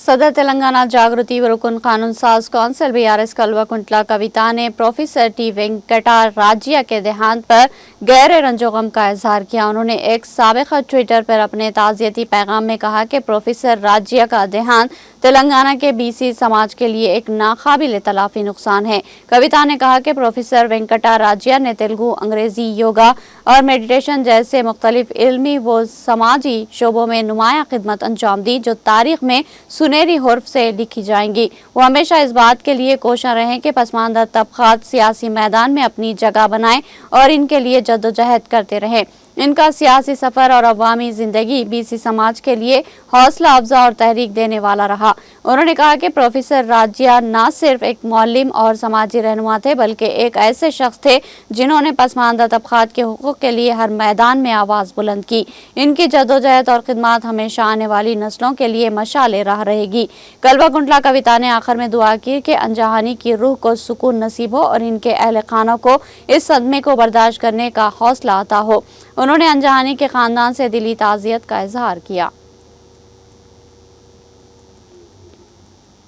सदर तेलंगाना जागृति व रुकन कानून साज कौंसिल बीआरएस कल्वाकुंटला कविता ने प्रोफेसर टी वेंकटा राज्य के देहांत पर गहरे रंजोगम का इजहार किया। उन्होंने एक साबिक़ा ट्विटर पर अपने ताज़ियती पैगाम में कहा कि प्रोफेसर राज्य का देहांत तेलंगाना के बीसी समाज के लिए एक नाकाबिल तलाफी नुकसान है। कविता ने कहा कि प्रोफेसर वेंकटा राज्य ने तेलुगु, अंग्रेजी, योगा और मेडिटेशन जैसे मुख्तलिफ इल्मी व समाजी शोबों में नुमाया खिदमत अंजाम दी जो तारीख में सुनहरी हुर्फ से लिखी जाएंगी। वो हमेशा इस बात के लिए कोशिश रहे कि पसमानदा तबकात सियासी मैदान में अपनी जगह बनाएं और इनके लिए जद्दोजहद करते रहे। इनका सियासी सफर और अवामी जिंदगी बीसी समाज के लिए हौसला अफजा और तहरीक देने वाला रहा। उन्होंने कहा कि प्रोफेसर राज्य न सिर्फ एक मौलिम और समाजी रहनुमा थे बल्कि एक ऐसे शख्स थे जिन्होंने पसमानदा तबकात के हुकूक के लिए हर मैदान में आवाज़ बुलंद की। इनकी जद्दोजहद और खिदमत हमेशा आने वाली नस्लों के लिए मशाल राह रहेगी। कल्वाकुंटला कविता ने आखिर में दुआ की कि अनजहानी की रूह को सुकून नसीब हो और इनके अहले खाना को इस सदमे को बर्दाश्त करने का हौसला अता हो। उन्होंने अनजहानी के खानदान से दिली ताज़ियत का इजहार किया।